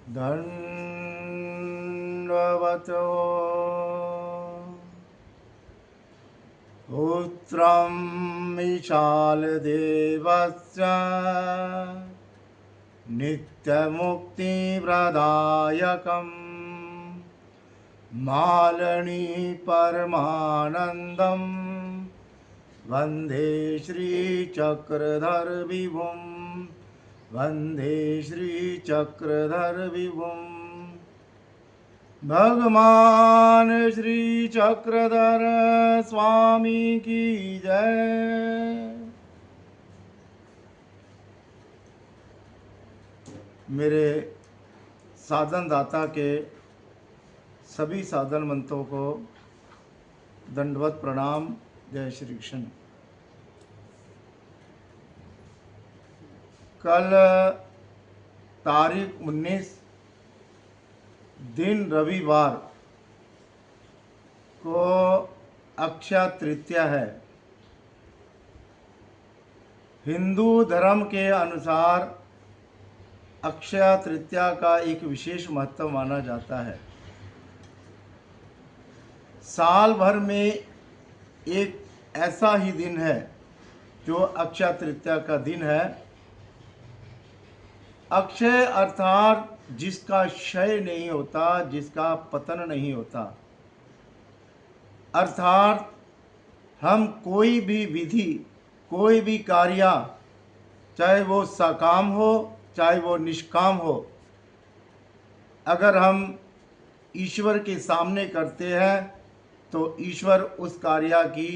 दण्डवतो पुत्रं विशालदेवस्य नित्यमुक्तिप्रदायकं मालनी परमानन्दं वन्दे श्रीचक्रधर विभुं वन्दे श्रीचक्रधर विभुं। भगवान श्री चक्रधर स्वामी की जय। मेरे साधन दाता के सभी साधन मंत्रों को दंडवत प्रणाम। जय श्री कृष्ण। कल तारीख 19 दिन रविवार को अक्षय तृतीया है। हिंदू धर्म के अनुसार अक्षय तृतीया का एक विशेष महत्व माना जाता है। साल भर में एक ऐसा ही दिन है जो अक्षय तृतीया का दिन है। अक्षय अर्थात जिसका क्षय नहीं होता, जिसका पतन नहीं होता। अर्थात हम कोई भी विधि, कोई भी कार्य, चाहे वो सकाम हो चाहे वो निष्काम हो, अगर हम ईश्वर के सामने करते हैं तो ईश्वर उस कार्य की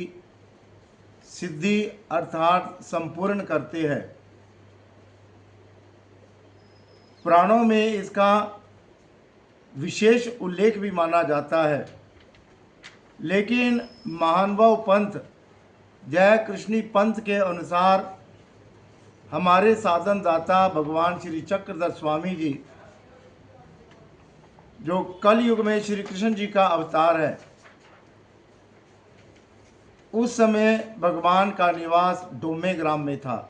सिद्धि अर्थात संपूर्ण करते हैं। पुराणों में इसका विशेष उल्लेख भी माना जाता है। लेकिन महानुभाव पंथ जय कृष्णी पंथ के अनुसार हमारे साधन दाता भगवान श्री चक्रधर स्वामी जी, जो कलयुग में श्री कृष्ण जी का अवतार है, उस समय भगवान का निवास डोमे ग्राम में था।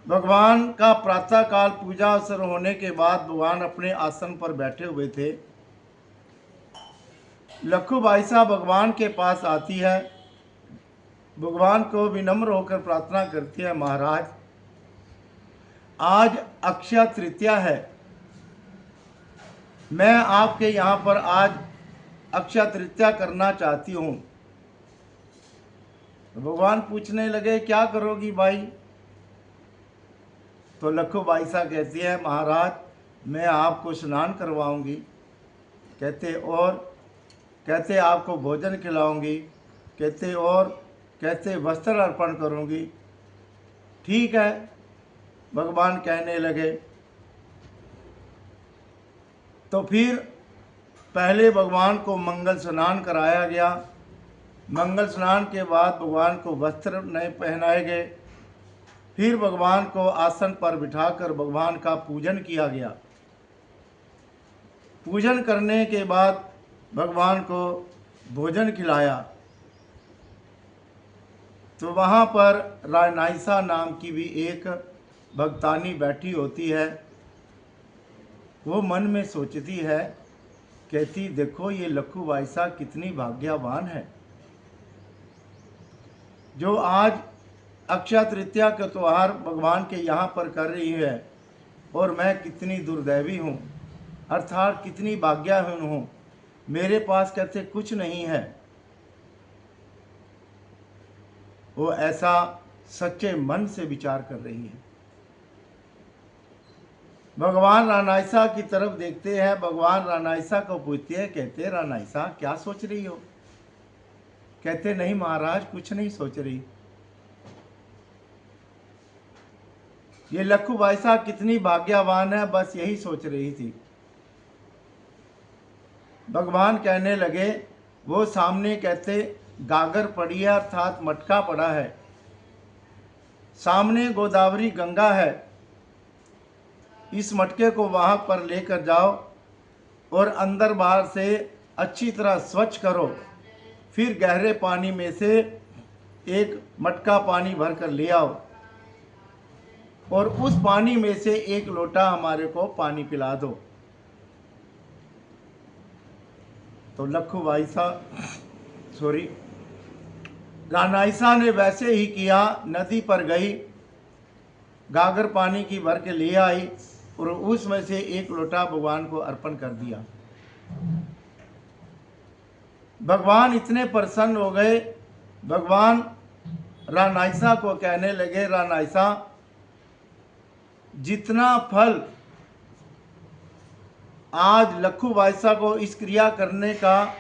भगवान का प्रातः काल पूजा अवसर होने के बाद भगवान अपने आसन पर बैठे हुए थे। लखूबाई साहब भगवान के पास आती है, भगवान को विनम्र होकर प्रार्थना करती है, महाराज आज अक्षय तृतीया है, मैं आपके यहाँ पर आज अक्षय तृतीया करना चाहती हूँ। भगवान पूछने लगे क्या करोगी भाई? तो लखूबाई साहब कहती है, महाराज मैं आपको स्नान करवाऊंगी। कहते और? कहते आपको भोजन खिलाऊंगी। कहते और? कहते वस्त्र अर्पण करूंगी। ठीक है, भगवान कहने लगे। तो फिर पहले भगवान को मंगल स्नान कराया गया। मंगल स्नान के बाद भगवान को वस्त्र नए पहनाए गए। फिर भगवान को आसन पर बिठाकर भगवान का पूजन किया गया। पूजन करने के बाद भगवान को भोजन खिलाया। तो वहाँ पर रानाइसा नाम की भी एक भक्तानी बैठी होती है। वो मन में सोचती है, कहती देखो ये लखूबाई साहब कितनी भाग्यवान है जो आज अक्षय तृतीया का त्यौहार भगवान के यहाँ पर कर रही है, और मैं कितनी दुर्दैवी हूँ, अर्थात कितनी भाग्यहीन हूँ। मेरे पास कहते कुछ नहीं है। वो ऐसा सच्चे मन से विचार कर रही है। भगवान रानाइसा की तरफ देखते हैं। भगवान रानाइसा को पूछते हैं, कहते रानाइसा क्या सोच रही हो? कहते नहीं महाराज कुछ नहीं सोच रही। ये लखूबाई साहब कितनी भाग्यवान है, बस यही सोच रही थी। भगवान कहने लगे, वो सामने कहते गागर पड़ी है अर्थात मटका पड़ा है, सामने गोदावरी गंगा है, इस मटके को वहां पर लेकर जाओ और अंदर बाहर से अच्छी तरह स्वच्छ करो। फिर गहरे पानी में से एक मटका पानी भर कर ले आओ। और उस पानी में से एक लोटा हमारे को पानी पिला दो। तो लखू भाईसा सॉरी रानाईसा ने वैसे ही किया, नदी पर गई, गागर पानी की भर के ले आई और उसमें से एक लोटा भगवान को अर्पण कर दिया। भगवान इतने प्रसन्न हो गए, भगवान रानाईसा को कहने लगे, रानाईसा, जितना फल आज लखू वायसा को इस क्रिया करने का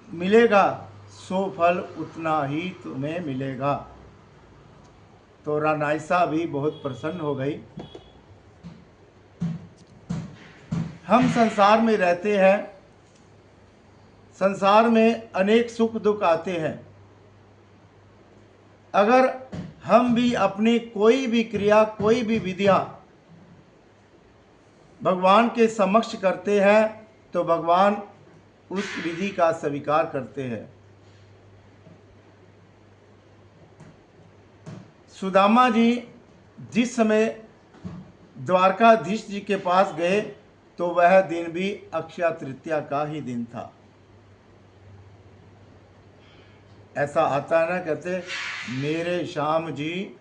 मिलेगा, सो फल उतना ही तुम्हें मिलेगा। तो रानाईसा भी बहुत प्रसन्न हो गई। हम संसार में रहते हैं, संसार में अनेक सुख दुख आते हैं। अगर हम भी अपनी कोई भी क्रिया, कोई भी विधियां भगवान के समक्ष करते हैं तो भगवान उस विधि का स्वीकार करते हैं। सुदामा जी जिस समय द्वारकाधीश जी के पास गए तो वह दिन भी अक्षय तृतीया का ही दिन था। ऐसा आता है ना, कहते मेरे श्याम जी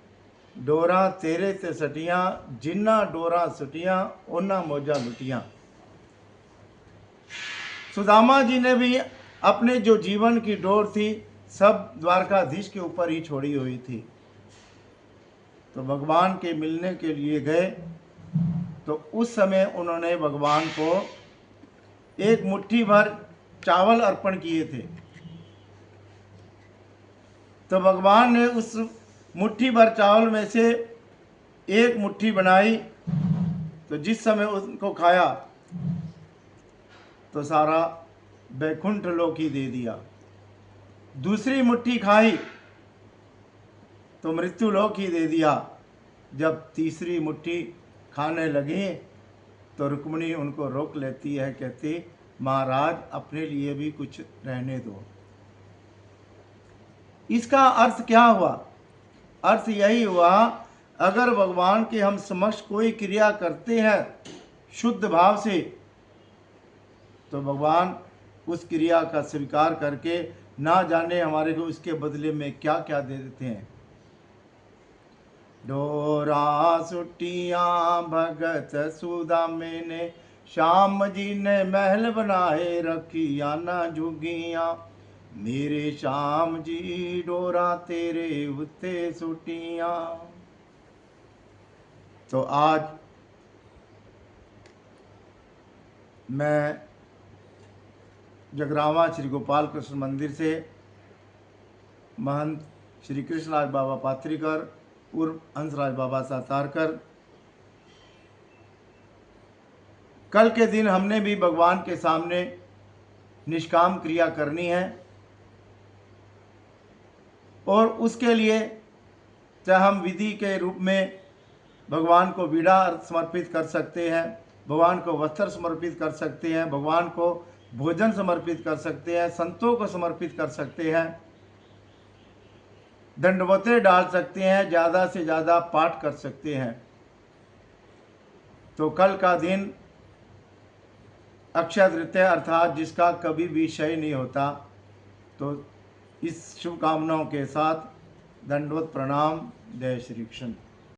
डोरा तेरे ते सटियां, जिन्ना डोरा सटियां ओना मौजा लुटियां। सुदामा जी ने भी अपने जो जीवन की डोर थी सब द्वारकाधीश के ऊपर ही छोड़ी हुई थी। तो भगवान के मिलने के लिए गए तो उस समय उन्होंने भगवान को एक मुट्ठी भर चावल अर्पण किए थे। तो भगवान ने उस मुट्ठी भर चावल में से एक मुट्ठी बनाई, तो जिस समय उनको खाया तो सारा बैकुंठ लोक ही दे दिया। दूसरी मुट्ठी खाई तो मृत्यु लोक ही दे दिया। जब तीसरी मुट्ठी खाने लगे तो रुक्मिणी उनको रोक लेती है, कहती महाराज अपने लिए भी कुछ रहने दो। इसका अर्थ क्या हुआ? अर्थ यही हुआ, अगर भगवान के हम समक्ष कोई क्रिया करते हैं शुद्ध भाव से तो भगवान उस क्रिया का स्वीकार करके ना जाने हमारे को उसके बदले में क्या क्या दे देते हैं। डोरा सुटियां भगत सुदामे ने, श्याम जी ने महल बनाए रखिया ना जुगियां। मेरे श्याम जी डोरा तेरे उत्ते सुटियां। तो आज मैं जगरावा श्री गोपाल कृष्ण मंदिर से महंत श्री कृष्णराज बाबा पात्रीकर उर्फ हंसराज बाबा सातारकर, कल के दिन हमने भी भगवान के सामने निष्काम क्रिया करनी है और उसके लिए चाहे हम विधि के रूप में भगवान को वीणा समर्पित कर सकते हैं, भगवान को वस्त्र समर्पित कर सकते हैं, भगवान को भोजन समर्पित कर सकते हैं, संतों को समर्पित कर सकते हैं, दंडवतें डाल सकते हैं, ज़्यादा से ज़्यादा पाठ कर सकते हैं। तो कल का दिन अक्षय तृतीया अर्थात जिसका कभी भी क्षय नहीं होता। तो इस शुभकामनाओं के साथ दंडवत प्रणाम। जय श्री कृष्ण।